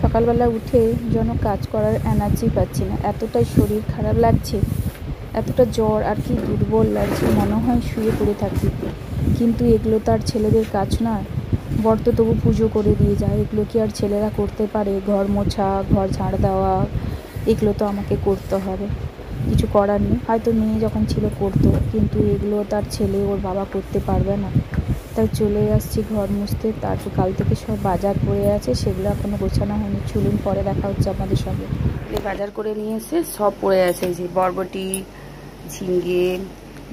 সকালবেলা উঠে যেন কাজ করার এনার্জি পাচ্ছি না, এতটাই শরীর খারাপ লাগছে, এতটা জ্বর আর কি দুর্বল লাগছে, মনে হয় শুয়ে পড়ে থাকি। কিন্তু এগুলো তো আর ছেলেদের কাজ না। বর তো তবু পুজো করে দিয়ে যায়, এগুলো কি আর ছেলেরা করতে পারে? ঘর মোছা, ঘর ঝাড় দেওয়া, এগুলো তো আমাকে করতে হবে, কিছু করার নেই। হয়তো মেয়ে যখন ছিল করতো, কিন্তু এগুলো তার ছেলে ওর বাবা করতে পারবে না। তাই চলে আসছি ঘর মুছতে। তারপর কাল থেকে সব বাজার পড়ে আছে, সেগুলো এখনও গোছানো হয়নি। চলুন পরে দেখা হচ্ছে আপনাদের সঙ্গে। বাজার করে নিয়ে এসে সব পড়ে আছে, এই যে বরবটি, ঝিঙ্গে,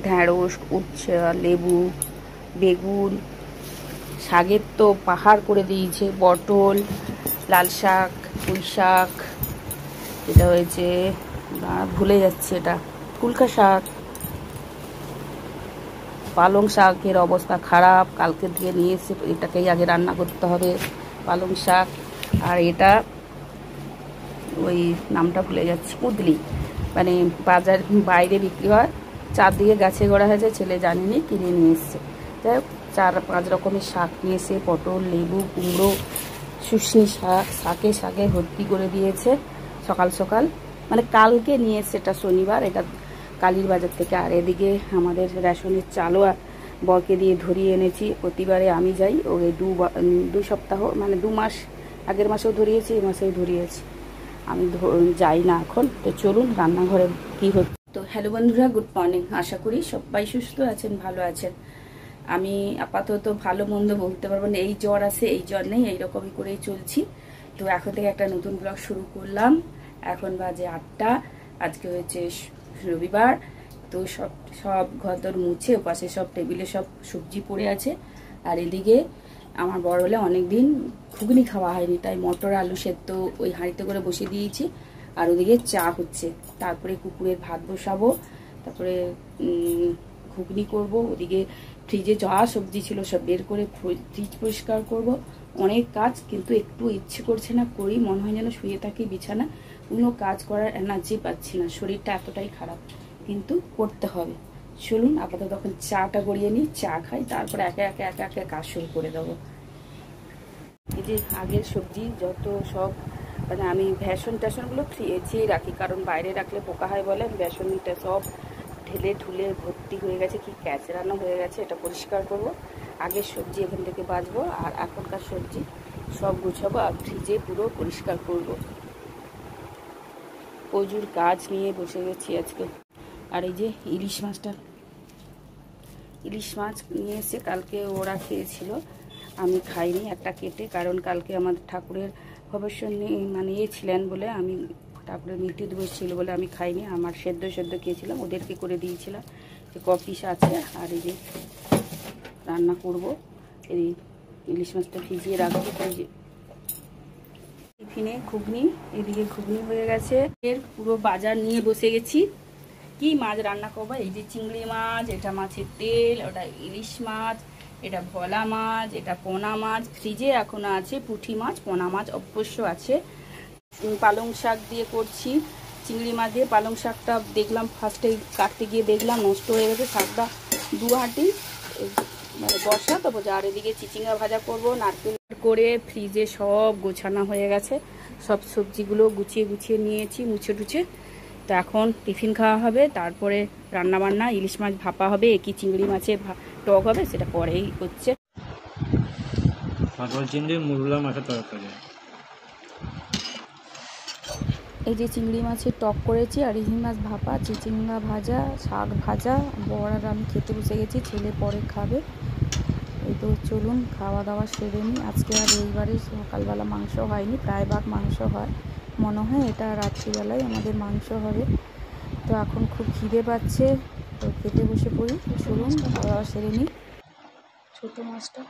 ঢ্যাঁড়স, উচ্ছে, লেবু, বেগুন, শাকের তো পাহাড় করে দিয়েছে, পটল, লাল শাক, পুঁই শাক, এটা হয়েছে ভুলে যাচ্ছে, এটা ফুলকা শাক, পালং শাকের অবস্থা খারাপ, কালকে দিয়ে নিয়ে এসে এটাকেই আগে রান্না করতে হবে, পালং শাক। আর এটা ওই নামটা ভুলে যাচ্ছি, কুদলি, মানে বাজার বাইরে বিক্রি হয়, চারদিকে গাছে গড়া হয়েছে, ছেলে জানেনি, কিনে নিয়ে এসছে। যাই হোক 4-5 রকমের শাক নিয়ে এসে, পটল, লেবু, কুমড়ো, শুশনি শাক, শাকে ভর্তি করে দিয়েছে সকাল সকাল, মানে কালকে নিয়ে এসছে, এটা শনিবার, এটা কালীর বাজার থেকে। আর এদিকে আমাদের রেশনের চালও বরকে দিয়ে ধরিয়ে এনেছি। প্রতিবারে আমি যাই, ওই 2 সপ্তাহ মানে 2 মাস, আগের মাসেও ধরিয়েছি, এই মাসেও ধরিয়েছি, আমি যাই না এখন। তো চলুন রান্নাঘরে কি হচ্ছে। তো হ্যালো বন্ধুরা, গুড মর্নিং। আশা করি সবাই সুস্থ আছেন, ভালো আছেন। আমি আপাতত ভালো মন্দ বলতে পারবো না, এই জ্বর আছে, এই জ্বর নেই, এইরকমই করেই চলছি। তো এখন থেকে একটা নতুন ব্লগ শুরু করলাম। এখন বাজে 8টা, আজকে হচ্ছে রবিবার। তো সব ঘরদর মুছে, ওপাশে সব টেবিলে সব সবজি পড়ে আছে। আর এদিকে আমার বড় হলে অনেকদিন ঘুগনি খাওয়া হয়নি, তাই মটর আলু সেদ্ধ ওই হাঁড়িতে করে বসিয়ে দিয়েছি। আর ওদিকে চা হচ্ছে, তারপরে কুকুরের ভাত বসাবো, তারপরে ঘুগনি করব। ওদিকে ফ্রিজে যা সবজি ছিল সব বের করে ফ্রিজ পরিষ্কার করব। অনেক কাজ, কিন্তু একটু ইচ্ছে করছে না করি, মনে হয় যেন শুয়ে থাকি বিছানা, কোনো কাজ করার এনার্জি পাচ্ছি না, শরীরটা এতটাই খারাপ, কিন্তু করতে হবে। চলুন আপাতত তখন চাটা গড়িয়ে নিই, চা খাই, তারপরে একে একে কাজ শুরু করে দেবো। এই যে আগের সবজি যত সব, মানে আমি বেসনগুলো ফ্রিজেই রাখি, কারণ বাইরে রাখলে পোকা হয় বলে। বেসনটা সব ঢেলে ঢুলে ভর্তি হয়ে গেছে, কি ক্যাচড়ানো হয়ে গেছে, এটা পরিষ্কার করব। আগের সবজি এখান থেকে বাছবো, আর এখনকার সবজি সব গুছাবো, আর ফ্রিজে পুরো পরিষ্কার করব। প্রচুর কাজ নিয়ে বসে গেছি আজকে। আর এই যে ইলিশ মাছ নিয়ে এসে কালকে ওরা খেয়েছিল, আমি খাইনি, একটা কেটে, কারণ কালকে আমাদের ঠাকুরের ভবিষ্য মানে ছিলেন বলে, আমি ঠাকুরের মৃত্যু দিবস ছিল বলে আমি খাইনি। আমার সেদ্ধ খেয়েছিলাম, ওদেরকে করে দিয়েছিলাম। কপিস আছে, আর এই যে রান্না করব, এই ইলিশ মাছটা ভিজিয়ে রাখবো। টিফিনে ঘুগনি, এদিকে ঘুগনি হয়ে গেছে, এর পুরো বাজার নিয়ে বসে গেছি। কি মাছ রান্না করবো, এই যে চিংড়ি মাছ, এটা মাছের তেল, ওটা ইলিশ মাছ, এটা ভোলা মাছ, এটা পোনা মাছ, ফ্রিজে এখনো আছে পুঁটি মাছ, পোনা মাছ অবশ্য আছে। পালং শাক দিয়ে করছি, চিংড়ি মাছ দিয়ে পালং শাকটা দেখলাম ফার্স্টে কাটতে গিয়ে দেখলাম নষ্ট হয়ে গেছে, শাকটা 2 হাঁটি মানে বসা তো বোঝা। আর এদিকে চিচিঙ্গা ভাজা করব, নারকেল করে ফ্রিজে সব গোছানো হয়ে গেছে, সব সবজিগুলো গুছিয়ে নিয়েছি, মুছে টুছে। তো এখন টিফিন খাওয়া হবে, তারপরে রান্নাবান্না, ইলিশ মাছ ভাপা হবে, একই চিংড়ি মাছের টক হবে, সেটা পরেই হচ্ছে। এই যে চিংড়ি মাছের টক করেছি, আর ইলিশ মাছ ভাপা, চিচিঙ্গা ভাজা, শাক ভাজা, বড় আর আমি খেতে বসে গেছি, ছেলে পরে খাবে। এই তো চলুন খাওয়া দাওয়া সেরে নিই। আজকে আর রবিবারে সকালবেলা মাংস হয়নি, প্রায় ভাগ মাংস হয়, মনে হয় এটা রাত্রিবেলায় আমাদের মাংস হবে। তো এখন খুব খিদে পাচ্ছে, তো খেতে বসে পড়ি। চলুন খাওয়া দাওয়া সেরে নিই। ছোটো মাছটা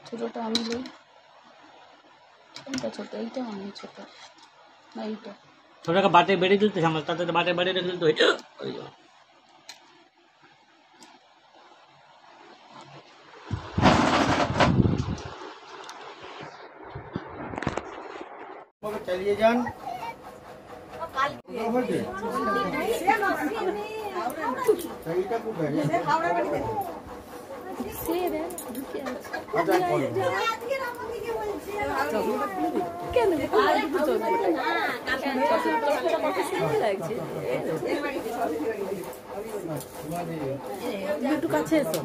ছোটোটা আমি লই, কোনটা ছোটো? এইটা অনেক ছোটো না, এইটা ছোটকে বাটে বেড়ে দিতে সামনে, তাতে বাটে বেড়ে দিতে হইতো। চালিয়ে যান। একটু কাছে এসো,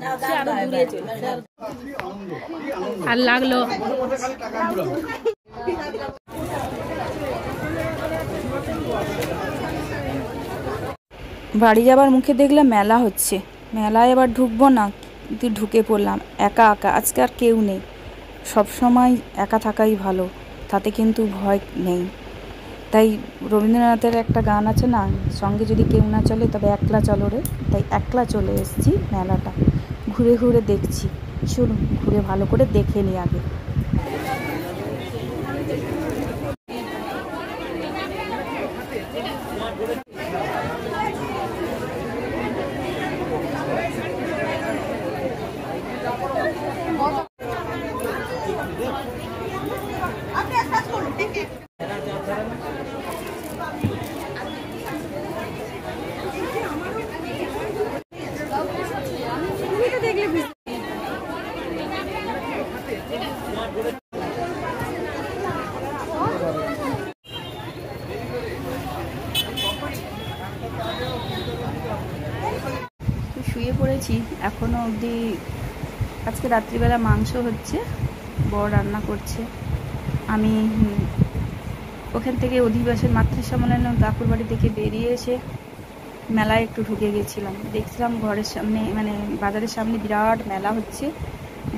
আর লাগলো। বাড়ি যাবার মুখে দেখলাম মেলা হচ্ছে, মেলায় এবার ঢুকবো না, কিন্তু ঢুকে পড়লাম একা একা। আজকে আর কেউ নেই, সব সময় একা থাকাই ভালো, তাতে কিন্তু ভয় নেই। তাই রবীন্দ্রনাথের একটা গান আছে না, সঙ্গে যদি কেউ না চলে তবে একলা চলো রে। তাই একলা চলে এসেছি মেলাটা, ঘুরে ঘুরে দেখছি। চলুন ঘুরে ভালো করে দেখে নিই আগে। শুয়ে পড়েছি এখনো অবধি। আজকে রাত্রিবেলা মাংস হচ্ছে, বর রান্না করছে। আমি ওখান থেকে অধিবাসের মাতৃ সম্মেলন কাকুর বাড়ি থেকে বেরিয়ে এসে মেলায় একটু ঢুকে গেছিলাম। দেখছিলাম ঘরের সামনে, মানে বাজারের সামনে বিরাট মেলা হচ্ছে,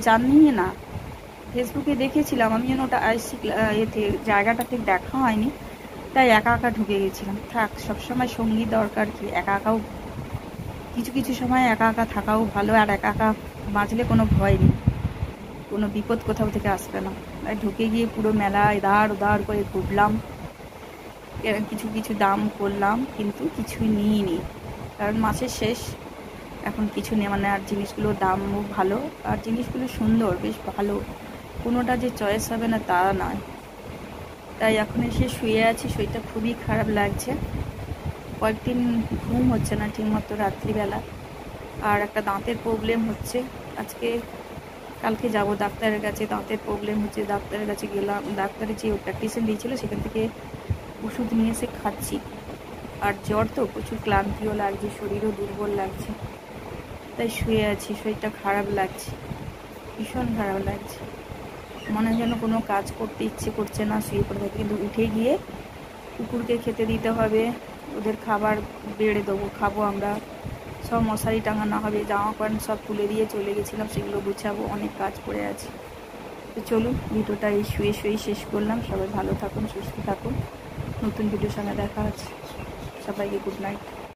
জানি না, ফেসবুকে দেখেছিলাম আমি, যেন ওটা এতে জায়গাটা ঠিক দেখা হয়নি, তাই একা একা ঢুকে গেছিলাম। থাক, সবসময় সঙ্গী দরকার কি, একা একাও কিছু কিছু সময় একা একা থাকাও ভালো। আর একা একা বাঁচলে কোনো ভয় নেই, কোনো বিপদ কোথাও থেকে আসবে না। তাই ঢুকে গিয়ে পুরো মেলা এধার ওধার করে ঘুরলাম, কিছু কিছু দাম করলাম, কিন্তু কিছুই নিইনি, কারণ মাসের শেষ, এখন কিছু নেই। মানে আর জিনিসগুলোর দামও ভালো, আর জিনিসগুলো সুন্দর, বেশ ভালো, কোনোটা যে চয়েস হবে না তা নয়। তাই এখন এসে শুয়ে আছি, শরীরটা খুবই খারাপ লাগছে। কয়েকদিন ঘুম হচ্ছে না ঠিকমতো রাত্রিবেলা, আর একটা দাঁতের প্রবলেম হচ্ছে। কালকে যাব ডাক্তারের কাছে, দাঁতের প্রবলেম হচ্ছে। ডাক্তারের কাছে গেলাম, ডাক্তারের যে প্র্যাকটিসিন দিয়েছিল সেখান থেকে ওষুধ নিয়ে এসে খাচ্ছি। আর জ্বর তো, প্রচুর ক্লান্তিও লাগছে, শরীরও দুর্বল লাগছে, তাই শুয়ে আছি। শরীরটা খারাপ লাগছে, ভীষণ খারাপ লাগছে, মনে হয় যেন কোনো কাজ করতে ইচ্ছে করছে না, শুয়ে পড়ে থাকি। কিন্তু উঠে গিয়ে কুকুরকে খেতে দিতে হবে, ওদের খাবার বেড়ে দেবো, খাবো আমরা। সব মশারি টাঙানো হবে, জামা প্যান্ট সব তুলে দিয়ে চলে গেছিলাম, সেগুলো গুছাবো, অনেক কাজ পড়ে আছে। তো চলুন, ভিডিওটা এই শুয়ে শেষ করলাম। সবাই ভালো থাকুন, সুস্থ থাকুন, নতুন ভিডিওর সঙ্গে দেখা আছে। সবাইকে গুড নাইট।